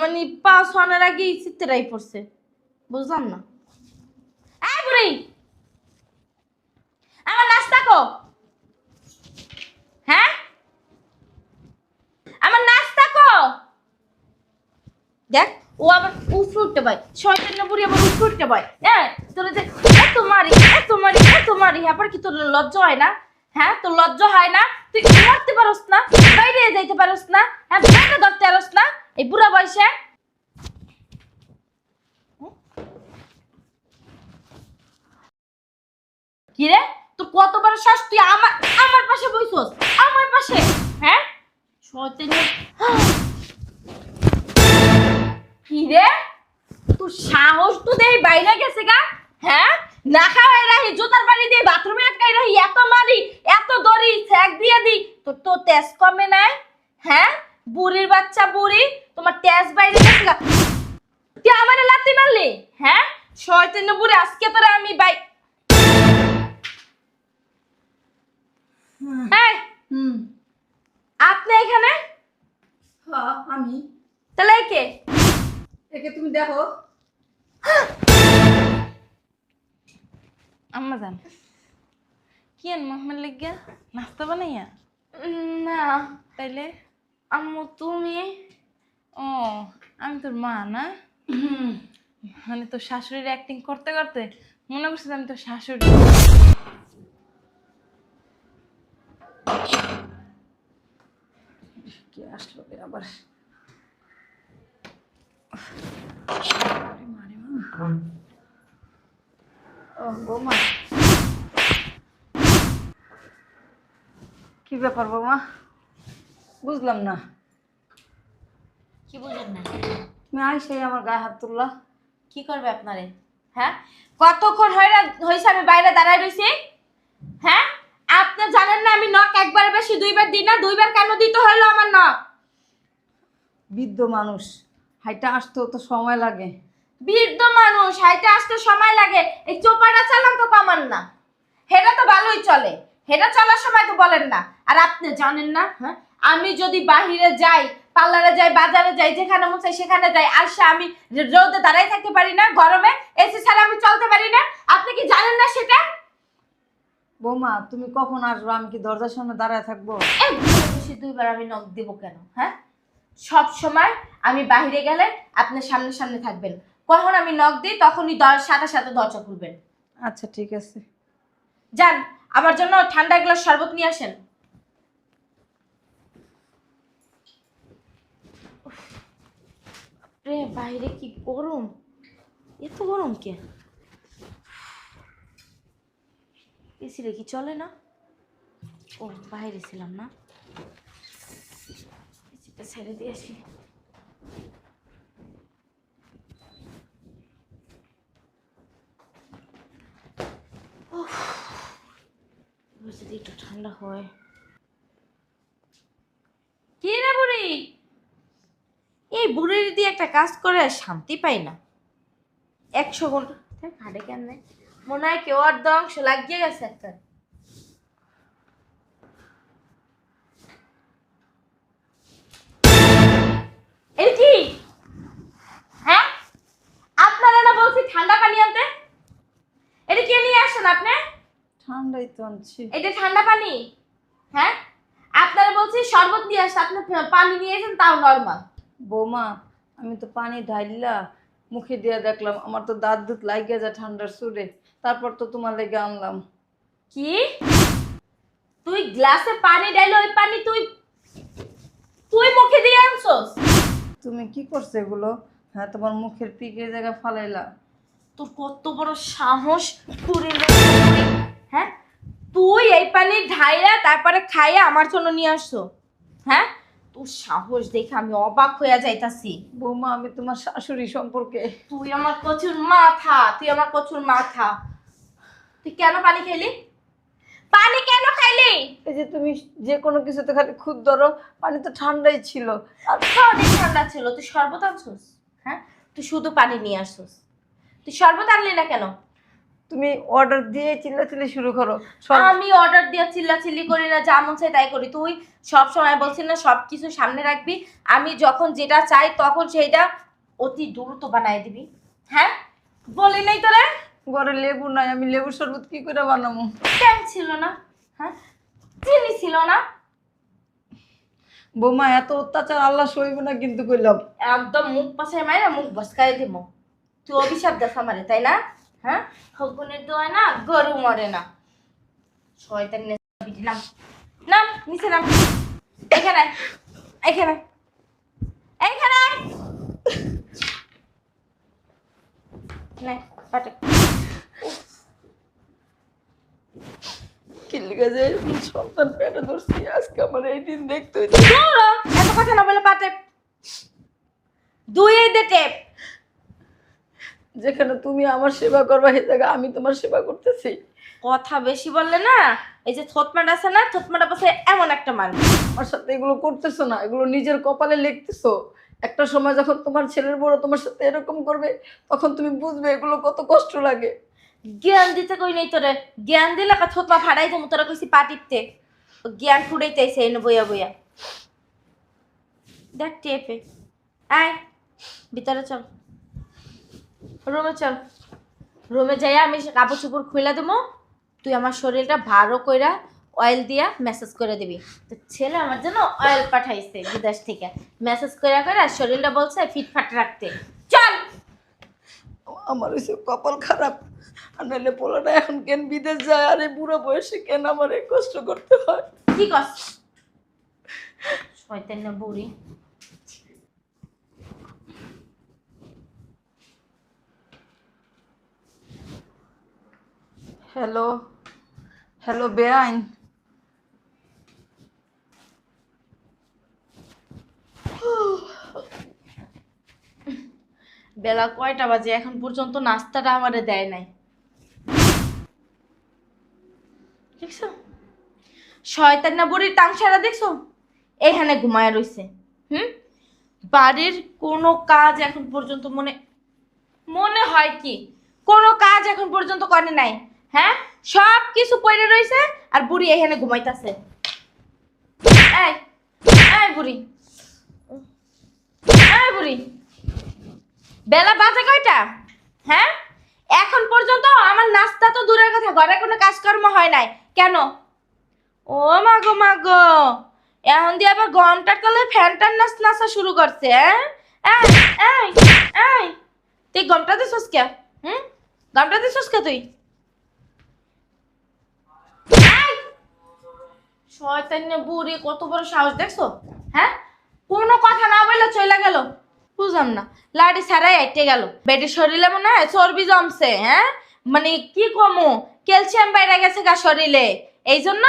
মানে পা শোনার আগেই চিত্তেরাই পড়ছে, বুঝলাম না। এই বুড়ি, আমার নাস্তা কো? হ্যাঁ, আমার নাস্তা কো? দেখ, ও আবার উঠতে পায়, শয়তান বুড়ি আবার উঠতে পায়। হ্যাঁ, তোর যে এত মারি এত মারি এত মারি, আবার কি তোর লজ্জা হয় না? হ্যাঁ, তোর লজ্জা হয় না? তুই মারতে পারস না, বাইরে যাইতে পারস না, হ্যাঁ ব্যাটা ধরতে পারস না এই বুড়া বয়সে? কি রে, তোর কত বড় শ্বাস, তুই আমার আমার পাশে বইছস, আমার পাশে? হ্যাঁ, শয়তান। কি রে, তোর সাহস তো দেই বাইরে গেছে গা? হ্যাঁ, না খাওয়াই রাহি, জুতার বাড়ি দিয়ে বাথরুমে আটকাই রাহি, এত মারি এত দড়ি ছ্যাক দিয়ে দি, তোর তো তেজ কমে নাই? হ্যাঁ, বুড়ির বাচ্চা বুড়ি, তোমার তেজ বাইরে গেছে গা। তুই আমারে লাথি মারলি? হ্যাঁ, শয়তান বুড়ি, আজকে তোরে আমি বাই। এই, আপনি এখানে? হ্যাঁ আমি। তাহলে কে? একে তুমি দেখো। আম্মা জান কি আন মোহাম্মদ লিগা নাস্তা বানাইয়া? না, তাইলে আম্মু তুমি? ও আমি তোর মা না? মানে তোর শাশুড়ির অ্যাক্টিং করতে করতে মনে করছিস আমি তোর শাশুড়ি। কে আসলো রে আবার? ও বৌমা, কি ব্যাপার বৌমা? বুঝলাম না। কি বুঝেন না? তুমি আইসাই আমার গায়ে হাত তুললা। কি করবে আপনারে? হ্যাঁ, কতক্ষণ হয়েছে আমি বাইরে দাঁড়ায় রইছি? হ্যাঁ, আপনি জানেন না আমি নখ একবার বেশি দুইবার দিই না? দুইবার কেন দিতে হলো আমার নখ? বৃদ্ধ মানুষ, হাইটা আসতেও তো সময় লাগে। বৃদ্ধ মানুষ হাইতে আসতে সময় লাগে, এই চোপাটা চালান তো কমান না, হেটা তো ভালোই চলে, হেটা চলার সময় তো বলেন না। আর আপনি জানেন না, হ্যাঁ, আমি যদি বাহিরে যাই, পার্লারে যাই, বাজারে যাই, যেখানে মন চাই সেখানে যাই, আসে আমি রোদে দাঁড়াই থাকতে পারি না, গরমে এসি ছাড়া আমি চলতে পারি না। আপনি কি জানেন না সেটা? বৌমা তুমি কখন আসবো? আমি কি দরজার সামনে দাঁড়ায় থাকবো? এই বেশি দুইবার আমি নখ দেব কেন? হ্যাঁ, সব সময় আমি বাইরে গেলে আপনি সামনে সামনে থাকবেন, কখন আমি নখ দিই তখনই সাথে সাথে দরজা খুলবেন। আচ্ছা ঠিক আছে। যান, আমার জন্য ঠান্ডা গ্লাস শরবত নিয়ে আসেন। রে বাইরে কি গরম, এত গরম কে? এসি রে কি চলে না? ও বাইরে ছিলাম না, এসিটা ছেড়ে দিয়ে আসি। যদি একটু ঠান্ডা হয়। কি রে বুড়ি, এই বুড়ির দিয়ে একটা কাজ করে আর শান্তি পাই না। 100 ঘন্টা হাঁটে কেন, মনে হয় কেউ আর দংশ লাগিয়ে গেছে একটা। এই কি? হ্যাঁ, আপনারা না বলছি ঠান্ডা পানি আনতে, এটা কে নিয়ে আসেন আপনি? ঠান্ডাই তো আনছি। এটা ঠান্ডা পানি? হ্যাঁ, আপনারা বলছি শরবত নিয়ে আসতে, আপনি পানি নিয়ে এসেন, তাও নরমাল। বৌমা আমি তো পানি ঢাইলা মুখে দিয়ে দেখলাম, আমার তো দাঁত দুধ লাগিয়ে যায় ঠান্ডার সুরে, তারপর তো তোমার লেগে আনলাম। কি, তুই গ্লাসে পানি ঢাইলো, ওই পানি তুই তুই মুখে দিয়ে আনছস? তুমি কি করছো এগুলো? হ্যাঁ, তোমার মুখের পিকের জায়গা ফালাইলা। তোর কত বড় সাহস, হ্যাঁ, তুই এই পানি ঢাইয়া তারপরে খাইয়া আমার জন্য নিয়ে আসছো? হ্যাঁ, তোর সাহস দেখে আমি অবাক হইয়া যাইতাছি। বৌমা আমি তোমার শাশুড়ি সম্পর্কে। তুই আমার কচুর মাথা, তুই আমার কচুর মাথা। তুই কেন পানি খাইলি? পানি কেন খাইলি? এই যে তুমি যে কোনো কিছুতে খালি খুদ ধরো, পানি তো ঠান্ডাই ছিল। আর অনেক ঠান্ডা ছিল, তুই শরবত আনছস? হ্যাঁ, তুই শুধু পানি নিয়ে আসছস, তুই শরবত আনলি না কেন? তুমি অর্ডার দিয়ে চিল্লাচিল্লি শুরু করো সব। আমি অর্ডার দিয়ে চিল্লাচিল্লি করি না, যা মন চাই তাই করি। তুই সব সময় বলছিস না সব কিছু সামনে রাখবি, আমি যখন যেটা চাই তখন সেইটা অতি দ্রুত বানাই দিবি। হ্যাঁ বলি নাই তোরে? ঘরে লেবু নাই, আমি লেবুর শরবত কি করে বানাবো? কেন ছিল না? হ্যাঁ চিনি ছিল না? বৌমা এত অত্যাচার আল্লাহ সইব না কিন্তু কইলাম। একদম মুখ পাশায় মাইরা মুখ বসকাই দিব। তুই অভিশাপ দেস আমারে, তাই না? হ্যাঁ হগুনের দোয় না গরু মরে না। শয়তান বিটি নাম, নাম নিচে নাম। এখানে এখানে এইখানে নে পাটে। কি লিখে যে সন্তান পেটে ধরছি, আজকে আমার এই দিন দেখতে হইছে। দৌড়ো, এত কথা না বলে পাটে দুই দে টেপ। যেখানে তুমি আমার সেবা করবা সেই জায়গায় আমি তোমার সেবা করতেছি। কথা বেশি বললে না, এই যে থতমাট আছে না, থতমাটা পাশে এমন একটা মার। আমার সাথে এগুলো করতেছো না, এগুলো নিজের কপালে লিখতেছো। একটা সময় যখন তোমার ছেলের বড় তোমার সাথে এরকম করবে তখন তুমি বুঝবে এগুলো কত কষ্ট লাগে। জ্ঞান দিতে কই নাই তোরে, জ্ঞান দিলে কা থতমা ফাড়াই দেবো। তোরা কইছি পাটিতে জ্ঞান ফুটাইতেছে এনে বইয়া বইয়া। দেখ টেপে আয় ভিতরে চল, রুমে চল। রুমে যাইয়া আমি কাপড় চোপড় খুলে দেবো। তুই আমার শরীরটা ভালো কইরা অয়েল দিয়া মেসেজ করে দিবি। তো ছেলে আমার জন্য অয়েল পাঠাইছে বিদেশ থেকে, মেসেজ কইরা কইরা শরীরটা বলছে ফিটফাট রাখতে। চল। আমার হচ্ছে কপাল খারাপ, আর নাহলে পোলাটা এখন কেন বিদেশ যায় আর এই বুড়ো বয়সে কেন আমার এই কষ্ট করতে হয়। কি কস শয়তান না বুড়ি। হ্যালো হ্যালো বেআইন, বেলা কয়টা বাজে এখন পর্যন্ত নাস্তাটা আমারে দেয় নাই। দেখছো শয়তান না বুড়ির তাংসারা, দেখছো এখানে ঘুমায় রইছে। বাড়ির কোনো কাজ এখন পর্যন্ত মনে মনে হয় কি কোনো কাজ এখন পর্যন্ত করে নাই। হ্যাঁ সব কিছু পড়ে রইছে আর বুড়ি এখানে ঘুমাইতেছে। এই এই বুড়ি, এই বুড়ি, বেলা বাজে কয়টা? হ্যাঁ এখন পর্যন্ত আমার নাস্তা তো দূরের কথা, ঘরে কোনো কাজকর্ম হয় নাই কেন? ও মাগো মাগো, এখন দিয়ে আবার গমটার তলে ফ্যানটার নাচা শুরু করছে। হ্যাঁ এই এই তুই গমটা দিছস কে? গমটা দিছস কে তুই? শয়তান বুড়ি কত বড় সাহস দেখছো? হ্যাঁ কোনো কথা না বললে চলে গেল। বুঝলাম না, লাড়ি ছাড়াই আইটে গেল। বেটির শরীরে মনে হয় চর্বি জমছে। হ্যাঁ মানে কি কমো, ক্যালসিয়াম বাইরে গেছে গা শরীরে, এই জন্য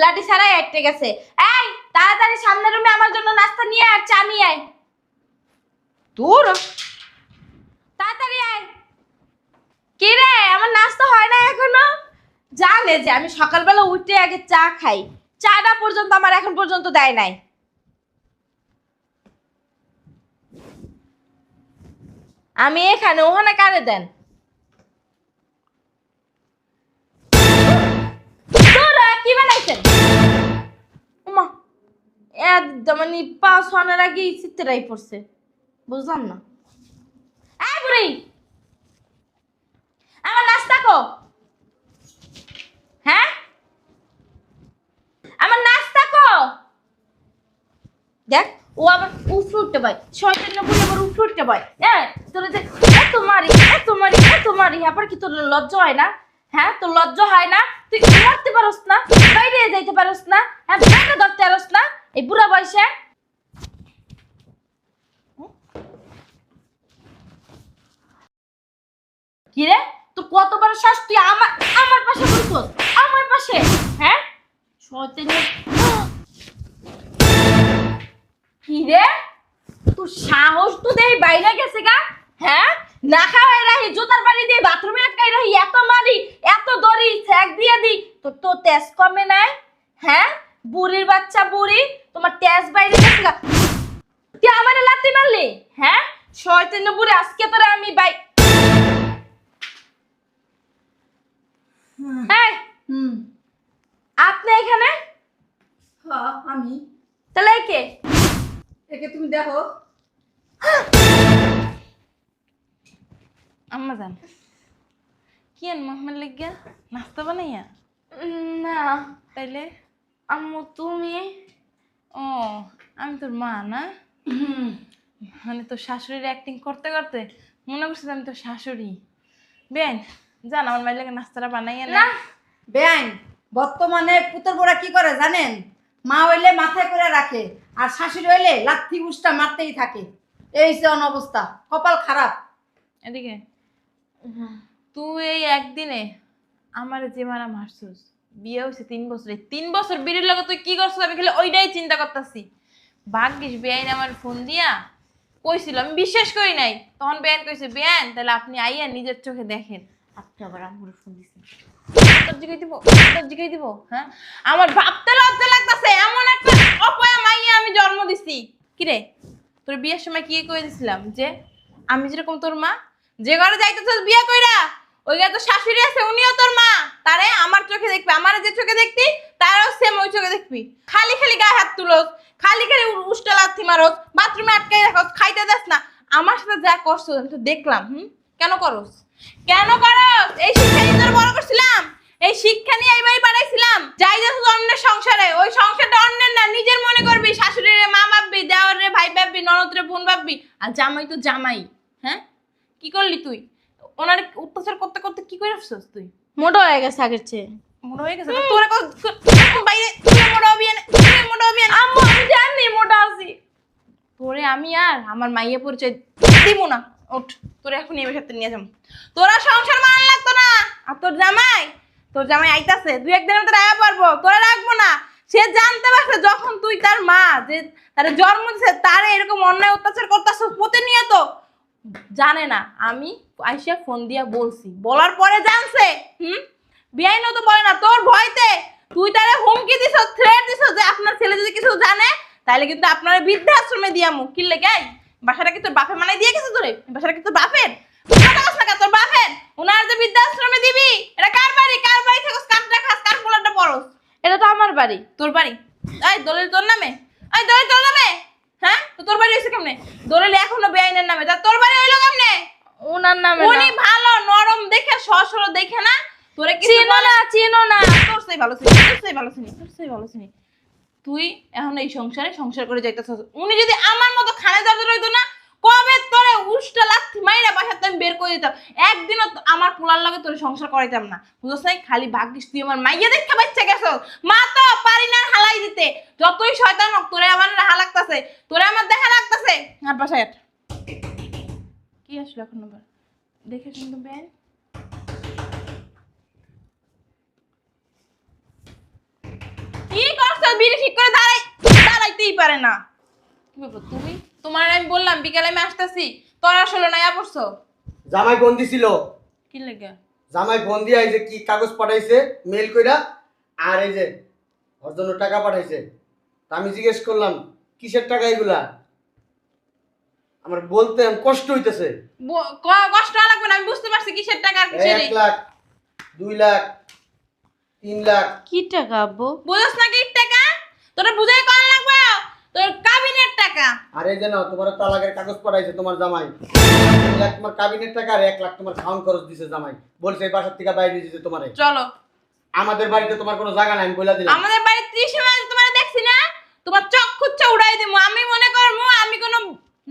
লাঠি ছাড়াই আইটে গেছে। এই তাড়াতাড়ি সামনের রুমে আমার জন্য নাস্তা নিয়ে আর চা নিয়ে আয়। দূর তাড়াতাড়ি আয়। কি রে আমার নাস্তা হয় না এখনো? জানে যে আমি সকালবেলা উঠে আগে চা খাই, চাটা পর্যন্ত আমার এখন পর্যন্ত দেয় নাই। আমি এখানে ওখানে কারে দেন? কি বানাইছেন? উমা একদম মানে পা শোনার আগেই চিত্তরাই পড়ছে। বুঝলাম না। এই বুড়ি আমার নাস্তা কো? হ্যাঁ আমার নাস্তা কো? দেখ ও আবার উফরে উঠতে পায়, শয়তান না বলে আবার উফরে উঠতে পায়। হ্যাঁ তোর যে এত মারি এত মারি এত মারি, আবার কি তোর লজ্জা হয় না? হ্যাঁ তোর লজ্জা হয় না? তুই মারতে পারস না, বাইরে যাইতে পারস না, হ্যাঁ বাইরে ধরতে পারস না এই বুড়া বয়সে? কি রে তোর কত বড় শ্বাস, তুই আমার আমার পাশে বসছস, আমার পাশে? হ্যাঁ শয়তান। কি রে তোর সাহস তো দেই বাইরে গেছে গা? হ্যাঁ না খাওয়াই রাহি, জুতার বাড়ি দিয়ে বাথরুমে আটকাই রাহি, এত মারি এত দড়ি ছ্যাক দিয়ে দি, তোর তো তেজ কমে নাই? হ্যাঁ বুড়ির বাচ্চা বুড়ি, তোমার তেজ বাইরে গেছে গা। তুই আমারে লাথি মারলি? হ্যাঁ শয়তান বুড়ি, আজকে তোরা আমি এই হুম। আপনি এখানে? হ্যাঁ আমি। তাহলে এই কে? একে তুমি দেখো। আম্মা জান কি আন মোহাম্মদ লেগিয়া নাস্তা বানাইয়া? না তাইলে আম্মু তুমি? ও আমি তোর মা না, মানে তোর শাশুড়ির অ্যাক্টিং করতে করতে মনে করছি আমি তোর শাশুড়ি। বেন জান আমার মাইর লাগে নাস্তাটা বানাইয়া না। না বেআইন, বর্তমানে পুতর বোরা কি করে জানেন? মা হইলে মাথায় করে রাখে, আর শাশুড়ি হইলে লাথি উষ্টা মারতেই থাকে। এই যে অবস্থা, কপাল খারাপ। এদিকে তুই এই একদিনে আমার যে মারা মারছিস, বিয়ে হয়েছে 3 বছরে, 3 বছর বিড়ির লগে তুই কি করছিস আমি খালি ওইটাই চিন্তা করতেছি। ভাগ্যিস বেআইন আমার ফোন দিয়া কইছিল, আমি বিশ্বাস করি নাই। তখন বেআইন কইছে বেআইন তাহলে আপনি আইয়া নিজের চোখে দেখেন। আপনি আবার আম্মুর ফোন দিছেন, তোর জিগাই দিব হ্যাঁ? আমার ভাবতে লজ্জা লাগতেছে, এমন একটা অপয়া মাইয়া আমি জন্ম দিছি। কিরে তোর বিয়ের সময় কি কই দিছিলাম যে আমি যেরকম তোর মা, যে ঘরে যাইতেছিস বিয়ে কইরা ওই ঘরে তো শাশুড়ি আছে, উনিও তোর মা, তারে আমার চোখে দেখবি, আমার যে চোখে দেখতি তারও সেম ওই চোখে দেখবি। খালি খালি গায়ে হাত তুলোস, খালি খালি উষ্টা লাথি মারোস, বাথরুমে আটকাই রাখোস, খাইতে দেস না। আমার সাথে যা করছো আমি তো দেখলাম। কেন করস? কেন করস? এই শিক্ষা নিয়ে তোর বড় করছিলাম, এই শিক্ষা নিয়ে এইবারই পাঠাইছিলাম। যাই যাচ্ছ অন্যের সংসারে, ওই সংসারটা অন্যের না, নিজের মনে করবি। শাশুড়িরে মা ভাববি, দেওয়ারে ভাই ভাববি, ননদরে বোন ভাববি, আর জামাই তো জামাই। হ্যাঁ কি করলি তুই? ওনার অত্যাচার করতে করতে কি করে আসছিস তুই? মোটা হয়ে গেছে আগের চেয়ে। মোটা হয়ে গেছে তোরা বাইরে, তুই মোটা হবি না, তুই মোটা হবি না। আম্মু আমি জানি মোটা আছি। তোরে আমি আর আমার মাইয়া পরিচয় দিব না। ওঠ, তোরে এখন এই সাথে নিয়ে যাবো। তোরা সংসার মান লাগতো না। আর তোর জামাই আইতাছে, 2-1 দিনের মধ্যে আয়া পারবো, তোরা রাখবো না। সে জানতে পারছে যখন তুই তার মা, যে তার জন্ম দিছে, তারে এরকম অন্যায় অত্যাচার করতেছ প্রতিনিয়ত, জানে না। আমি আইসা ফোন দিয়া বলছি, বলার পরে জানছে। বেআইনও তো বলে না, তোর ভয়তে তুই তারে হুমকি দিছ, থ্রেট দিছ যে আপনার ছেলে যদি কিছু জানে তাহলে কিন্তু আপনার বৃদ্ধাশ্রমে দিয়ামু। কি লেগে বাসাটা কি তোর বাপে মানাই দিয়ে গেছে? তোরে বাসাটা কি তোর বাপের? তোর বাপের উনার যে বৃদ্ধাশ্রমে দিবি, এটা কার বাড়ি? কার বাড়ি থাকস, কারটা খাস, কার পোলাটা পরস? এটা তো আমার বাড়ি। তোর বাড়ি? এই দলিল তোর নামে? এই দলিল তোর নামে? হ্যাঁ তো তোর বাড়ি হয়েছে কেমনে? দলিল এখনো বেআইনের নামে, তা তোর বাড়ি হইলো কেমনে? ওনার নামে না। উনি ভালো নরম দেখে, সসর দেখে না তোরে কিছু চিনো না। তোর সেই ভালো চিনি। তুই এখন এই সংসার করে যাইতেছিস। উনি যদি আমার মতো খানে দাদা রইতো না, কবে তোরে উষ্টা লাথি মাইরা বাসাতে আমি বের করে দিতাম। একদিনও আমার পোলার লাগে তোরে সংসার করাইতাম না। বুঝছ নাই? খালি ভাগ্যিস তুই আমার মাইয়া দেখতে বাচ্চা গেছ। মা তো পারি না হালাই দিতে, যতই শয়তান হোক তোরে আমার রাহা লাগতাছে, তোরে আমার দেখা লাগতাছে। আর বাসায় কি আসলো এখন আবার? দেখে শুনতো বেন কি করছো? বিড়ি ঠিক করে দাঁড়াইতেই পারে না। কি ব্যাপার তুমি? তোমার আমি বললাম বিকালে আমি আসতেছি, তোর আসলে না পড়ছো। জামাই ফোন দিছিল। কি লাগে? জামাই ফোন দিয়া এই যে কি কাগজ পাঠাইছে মেল কইরা, আর এই যে ওর জন্য টাকা পাঠাইছে। তা আমি জিজ্ঞেস করলাম কিসের টাকা এগুলা? আমার বলতে কষ্ট হইতেছে। কষ্ট লাগবে না, আমি বুঝতে পারছি কিসের টাকা আর কিসের। 1 লাখ, 2 লাখ, 3 লাখ। কি টাকা আব্বু? বুঝছ না কি টাকা? তোরা বুঝাই কোন লাগবে? তোর কাবিনের টাকা। আর এই যে নাও তোমার তালাকের কাগজ পাঠাইছে তোমার জামাই। 3 লাখ তোমার কাবিনের টাকা, আর 1 লাখ তোমার খাওয়ান খরচ দিছে জামাই। বলছে এই বাসার থেকে বাইরে দিতে তোমারে। চলো আমাদের বাড়িতে তোমার কোনো জায়গা নাই, আমি বলে দিলাম। আমাদের বাড়ির 30 মাস তোমার দেখছি না, তোমার চোখ খুচ্চা উড়াই দিমু। আমি মনে করমু আমি কোনো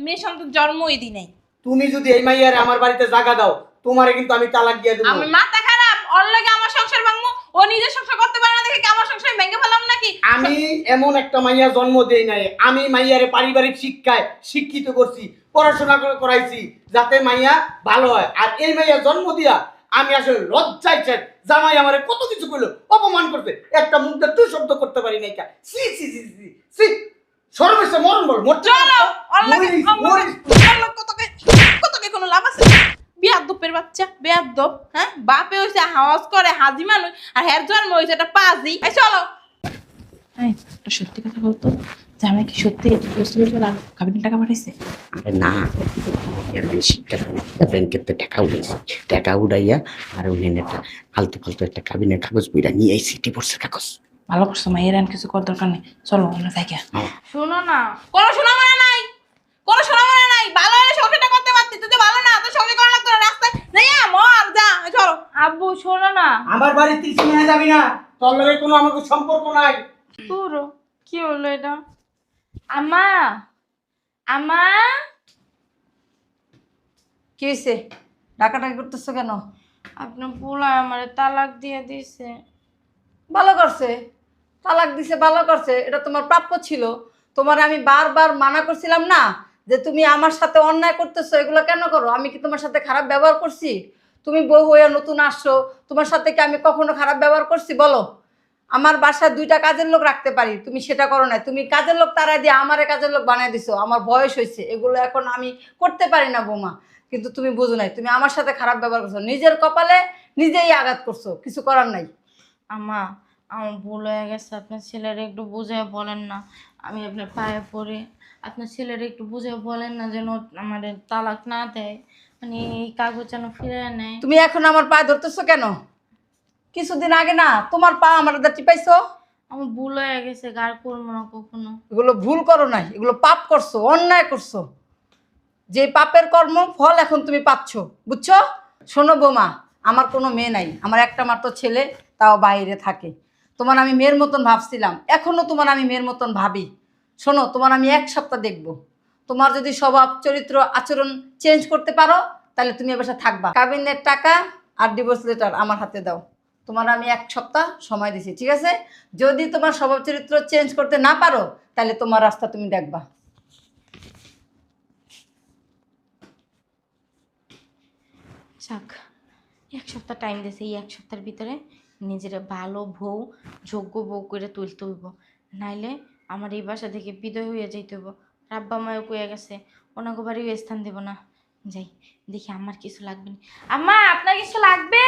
মেয়ে সন্তান জন্মই দিই নাই। তুমি যদি এই মাইয়ারে আমার বাড়িতে জায়গা দাও, তোমারে কিন্তু আমি তালাক দিয়ে দেব। আমি মাথা খারাপ, ওর লাগে আমার সংসার ভাঙমু। ও নিজের সংসার করতে পারে না দেখে কি আমার সংসার ভেঙে ফেলাম নাকি? আমি এমন একটা মাইয়া জন্ম দেই নাই, আমি মাইয়ারে পারিবারিক শিক্ষায় শিক্ষিত করছি, পড়াশোনা করাইছি যাতে মাইয়া ভালো হয়। আর এই মাইয়া জন্ম দিয়া আমি আসলে লজ্জায় চাই। জামাই আমারে কত কিছু কইলো, অপমান করতে, একটা মুখ দিয়ে তুই শব্দ করতে পারি নাই। সি সি সি সি সি সর্বশেষ মরণ বল মরতে। চলো ওর লাগে মরিস, আমার মরিস। কতকে কোনো লাভ আছে? বেয়াদবের বাচ্চা, বেয়াদব। হ্যাঁ বাপে হইছে হাওয়াজ করে হাজি মানুষ, আর হের জন্ম হইছে একটা পাজি। এই চলো। এই একটা সত্যি কথা বলতো, জামাই কি সত্যি কাবিনের টাকা পাঠাইছে? আরে না, এর বেশি ব্যাংকের তো টাকা উঠাইছি, টাকা উড়াইয়া আর উনি একটা ফালতু ফালতু একটা কাবিনের কাগজ বইরা নিয়ে আইছি, ডিভোর্সের কাগজ। ভালো করছো মাইয়ের আর কিছু করার দরকার নেই, চলো আমরা যাই গিয়া। শোনো না, কোনো শোনা মানে নাই, কোনো শোনা মানে নাই। ভালো হলে সংসারটা করতে পারতি, তুই তো ভালো না, তো সংসার করা লাগতো না। রাস্তায় যাইয়া মর যা, চলো। আব্বু শোনো না। আমার বাড়ির তুই চিনে যাবি না, তোর লগে কোনো আমাকে সম্পর্ক নাই। তোর কি হলো এটা? আমা, আমা, কি হয়েছে? ডাকাডাকি করতেছো কেন? আপনার পোলা আমারে তালাক দিয়ে দিছে। ভালো করছে, তালাক দিছে, ভালো করছে। এটা তোমার প্রাপ্য ছিল। তোমার আমি বারবার মানা করছিলাম না যে তুমি আমার সাথে অন্যায় করতেছো, এগুলো কেন করো? আমি কি তোমার সাথে খারাপ ব্যবহার করছি? তুমি বউ হয়ে নতুন আসছো, তোমার সাথে কি আমি কখনো খারাপ ব্যবহার করছি বলো? আমার বাসায় 2টা কাজের লোক রাখতে পারি, তুমি সেটা করো না। তুমি কাজের লোক তারাই দিয়ে আমারে কাজের লোক বানিয়ে দিছো। আমার বয়স হয়েছে, এগুলো এখন আমি করতে পারি না বৌমা। কিন্তু তুমি বুঝো নাই, তুমি আমার সাথে খারাপ ব্যবহার করছো, নিজের কপালে নিজেই আঘাত করছো, কিছু করার নাই। আমা, আমার ভুল হয়ে গেছে, আপনার ছেলের একটু বুঝায় বলেন না। আমি আপনার পায়ে পড়ে আপনার ছেলের একটু বুঝায় বলেন না যেন আমাদের তালাক না দেয়, মানে এই কাগজ যেন ফিরে নেয়। তুমি এখন আমার পায়ে ধরতেছো কেন? কিছুদিন আগে না তোমার পা আমার টিপাইছো? আমার ভুল হয়ে গেছে, গার করবো না কখনো। এগুলো ভুল করো নাই, এগুলো পাপ করছো, অন্যায় করছো। যে পাপের কর্ম ফল এখন তুমি পাচ্ছ, বুঝছো? শোনো বৌমা, আমার কোনো মেয়ে নাই, আমার একটা মাত্র ছেলে, তাও বাইরে থাকে। তোমার আমি মেয়ের মতন ভাবছিলাম, এখনো তোমার আমি মেয়ের মতন ভাবি। শোনো, তোমার আমি 1 সপ্তাহ দেখব। তোমার যদি স্বভাব চরিত্র আচরণ চেঞ্জ করতে পারো, তাহলে তুমি এ বাসায় থাকবা। কাবিনের টাকা আর ডিভোর্স লেটার আমার হাতে দাও। তোমার আমি 1 সপ্তাহ সময় দিছি, ঠিক আছে? যদি তোমার স্বভাব চরিত্র চেঞ্জ করতে না পারো, তাহলে তোমার রাস্তা তুমি দেখবা। যাক, 1 সপ্তাহ টাইম দিয়েছে, এই 1 সপ্তাহের ভিতরে নিজের ভালো বউ, যোগ্য বউ করে তুলতে হইব, নাইলে আমার এই বাসা থেকে বিদায় হয়ে যাইতে হইব। রাব্বা মায়ও কইয়া গেছে ওনাকে বাড়িও স্থান দেব না। যাই দেখি আমার কিছু লাগবে না। আম্মা, আপনার কিছু লাগবে?